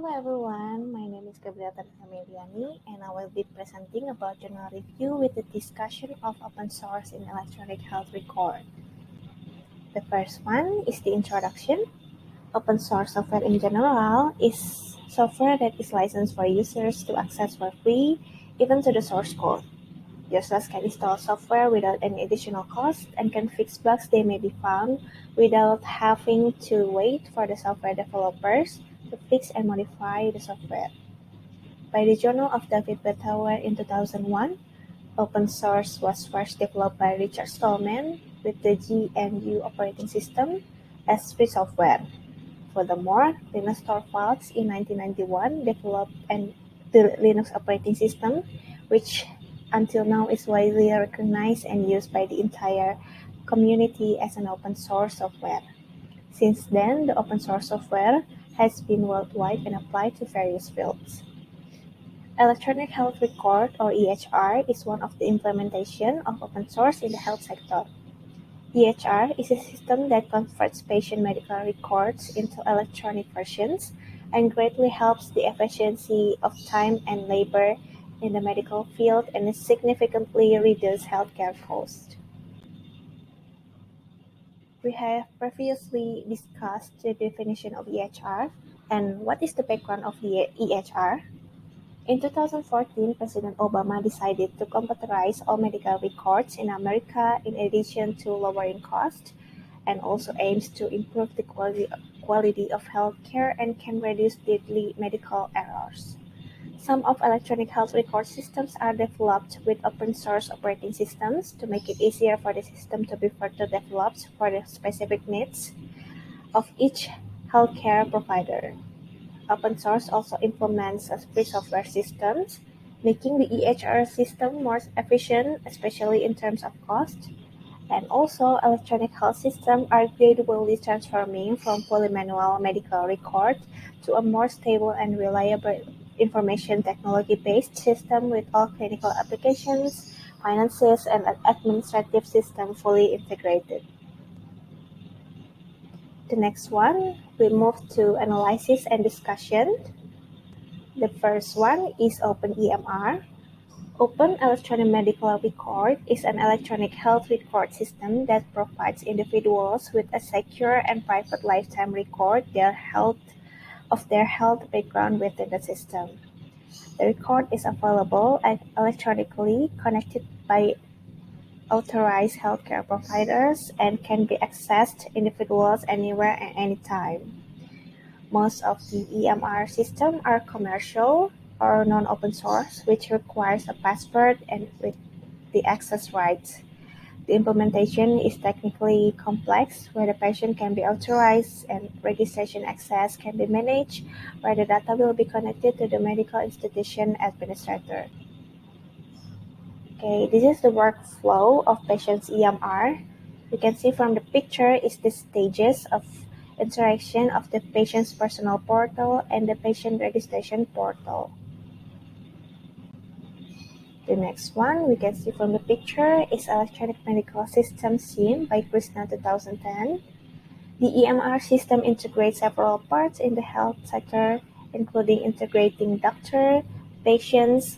Hello everyone, my name is Gabriela Tamiliani and I will be presenting about journal review with the discussion of open source in electronic health record. The first one is the introduction. Open source software in general is software that is licensed for users to access for free, even to the source code. Users can install software without any additional cost and can fix bugs they may be found without having to wait for the software developers to fix and modify the software. By the Journal of David Bethauer in 2001, open source was first developed by Richard Stallman with the GNU operating system as free software. Furthermore, Linus Torvalds in 1991 developed the Linux operating system, which until now is widely recognized and used by the entire community as an open source software. Since then, the open source software has been worldwide and applied to various fields. Electronic Health Record, or EHR, is one of the implementation of open source in the health sector. EHR is a system that converts patient medical records into electronic versions and greatly helps the efficiency of time and labor in the medical field and significantly reduces healthcare costs. We have previously discussed the definition of EHR and what is the background of the EHR. In 2014, President Obama decided to computerize all medical records in America in addition to lowering costs, and also aims to improve the quality of healthcare and can reduce deadly medical errors. Some of electronic health record systems are developed with open source operating systems to make it easier for the system to be further developed for the specific needs of each healthcare provider. Open source also implements free software systems, making the EHR system more efficient, especially in terms of cost. And also, electronic health systems are gradually transforming from fully manual medical record to a more stable and reliable information technology-based system with all clinical applications, finances, and administrative system fully integrated. The next one, we move to analysis and discussion. The first one is OpenEMR. Open Electronic Medical Record is an electronic health record system that provides individuals with a secure and private lifetime record of their health background within the system. The record is available and electronically connected by authorized healthcare providers and can be accessed individuals anywhere and anytime. Most of the EMR systems are commercial or non-open source, which requires a password and with the access rights. The implementation is technically complex, where the patient can be authorized and registration access can be managed, where the data will be connected to the medical institution administrator. Okay, this is the workflow of patient's EMR. You can see from the picture is the stages of interaction of the patient's personal portal and the patient registration portal. The next one we can see from the picture is Electronic Medical System SIM by Krishna 2010. The EMR system integrates several parts in the health sector, including integrating doctor, patients,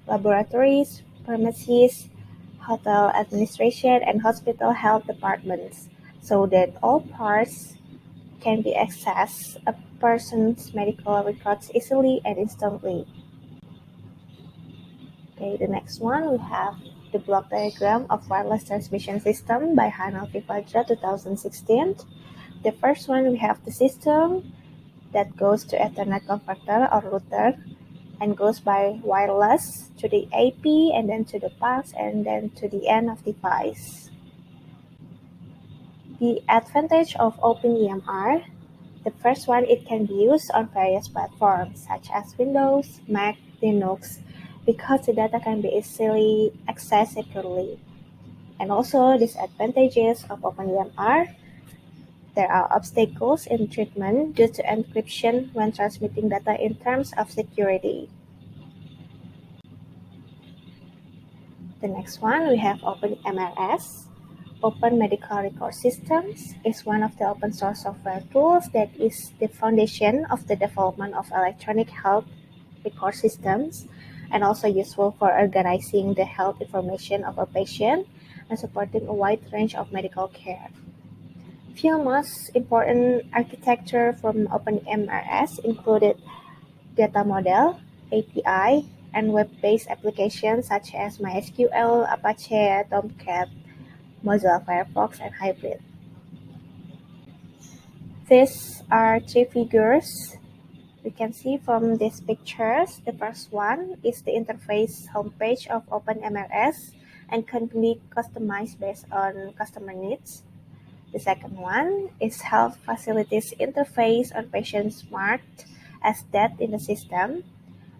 laboratories, pharmacies, hotel administration, and hospital health departments, so that all parts can be accessed a person's medical records easily and instantly. Okay, the next one we have the block diagram of wireless transmission system by Hanal Vivajra 2016. The first one we have the system that goes to Ethernet converter or router and goes by wireless to the AP and then to the PAX and then to the end of device. The advantage of OpenEMR, the first one, it can be used on various platforms such as Windows, Mac, Linux, because the data can be easily accessed securely. And also disadvantages of OpenEMR, there are obstacles in treatment due to encryption when transmitting data in terms of security. The next one, we have OpenMRS. Open Medical Record Systems is one of the open source software tools that is the foundation of the development of electronic health record systems and also useful for organizing the health information of a patient and supporting a wide range of medical care. Few most important architecture from OpenMRS included data model, API, and web-based applications such as MySQL, Apache, Tomcat, Mozilla Firefox, and Hybrid. These are three figures we can see from these pictures. The first one is the interface homepage of OpenMRS and can be customized based on customer needs. The second one is health facilities interface on patients marked as dead in the system.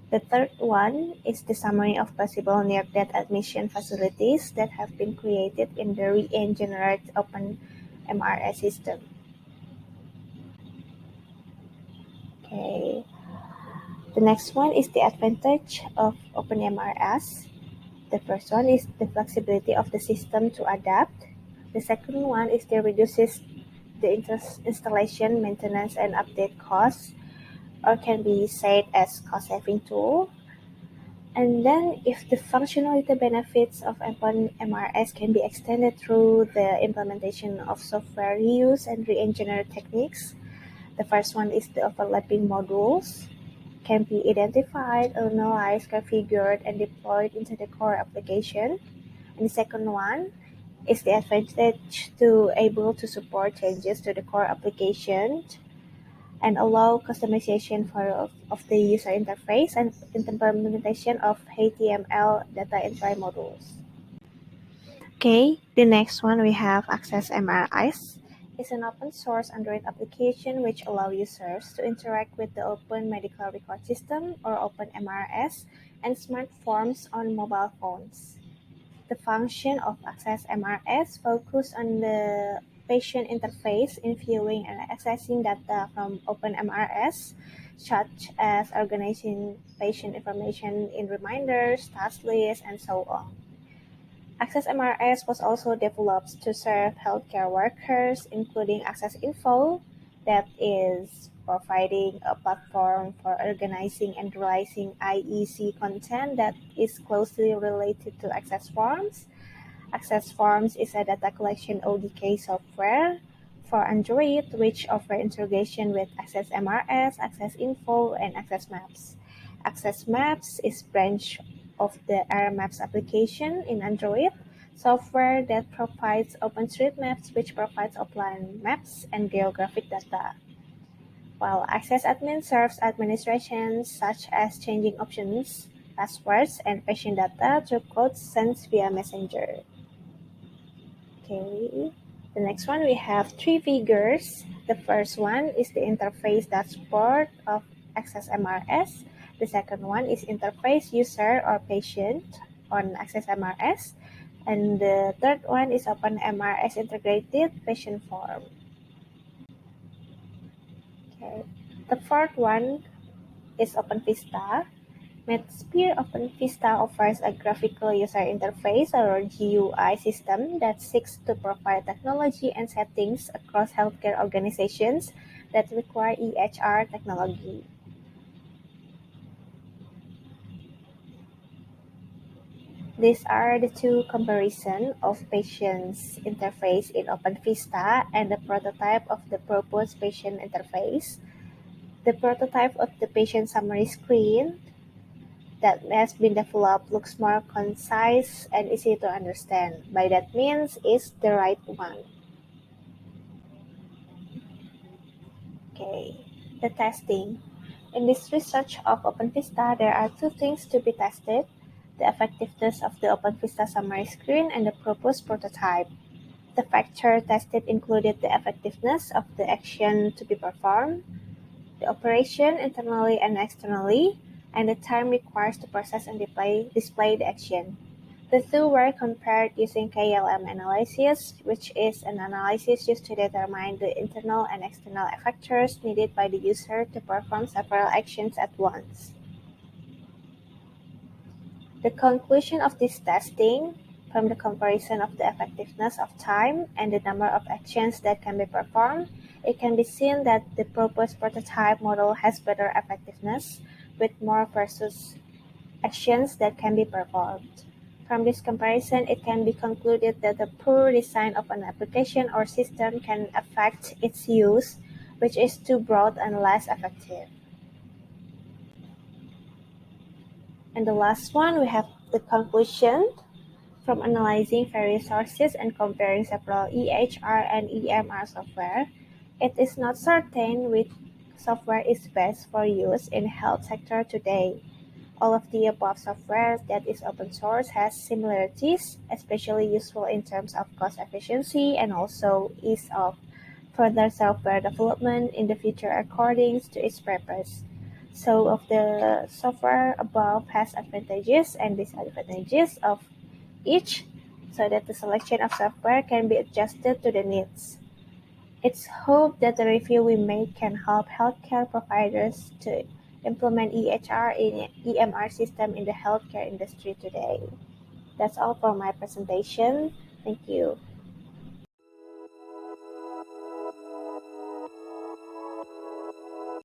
The third one is the summary of possible near-death admission facilities that have been created in the re-engineered OpenMRS system. Okay. The next one is the advantage of OpenMRS. The first one is the flexibility of the system to adapt. The second one is the reduces the installation, maintenance, and update costs, or can be said as cost-saving tool. And then if the functionality benefits of OpenMRS can be extended through the implementation of software reuse and re-engineered techniques. The first one is the overlapping modules can be identified, analyzed, configured, and deployed into the core application. And the second one is the advantage to able to support changes to the core application and allow customization of the user interface and implementation of HTML data entry modules. Okay, the next one we have Access MRIs. It's an open source Android application which allows users to interact with the Open Medical Record System or Open MRS and smart forms on mobile phones. The function of Access MRS focus on the patient interface in viewing and accessing data from OpenMRS, such as organizing patient information in reminders, task lists, and so on. Access MRS was also developed to serve healthcare workers, including Access Info, that is providing a platform for organizing and realizing IEC content that is closely related to Access Forms. Access Forms is a data collection ODK software for Android which offer integration with Access MRS, Access Info, and Access Maps. Access Maps is branch of the Air Maps application in Android, software that provides OpenStreetMaps which provides offline maps and geographic data. While Access Admin serves administrations such as changing options, passwords, and patient data through codes sent via Messenger. Okay, the next one we have three figures. The first one is the interface dashboard of Access MRS. The second one is interface user or patient on Access MRS. And the third one is Open MRS integrated patient form. Okay. The fourth one is OpenVista. MedSphere OpenVista offers a graphical user interface or GUI system that seeks to provide technology and settings across healthcare organizations that require EHR technology. These are the two comparisons of patient's interface in OpenVista and the prototype of the proposed patient interface. The prototype of the patient summary screen that has been developed looks more concise and easy to understand. By that means, it's the right one. Okay, the testing. In this research of OpenVista, there are two things to be tested: the effectiveness of the OpenVista summary screen and the proposed prototype. The factor tested included the effectiveness of the action to be performed, the operation internally and externally, and the time required to process and display the action. The two were compared using KLM analysis, which is an analysis used to determine the internal and external factors needed by the user to perform several actions at once. The conclusion of this testing, From the comparison of the effectiveness of time and the number of actions that can be performed, it can be seen that the proposed prototype model has better effectiveness, with more versus actions that can be performed. From this comparison, it can be concluded that the poor design of an application or system can affect its use, which is too broad and less effective. And the last one, we have the conclusion. From analyzing various sources and comparing several EHR and EMR software, it is not certain which software is best for use in the health sector today. All of the above software that is open source has similarities, especially useful in terms of cost efficiency and also ease of further software development in the future according to its purpose. So of the software above has advantages and disadvantages of each so that the selection of software can be adjusted to the needs. It's hoped that the review we make can help healthcare providers to implement EHR in EMR system in the healthcare industry today. That's all for my presentation. Thank you.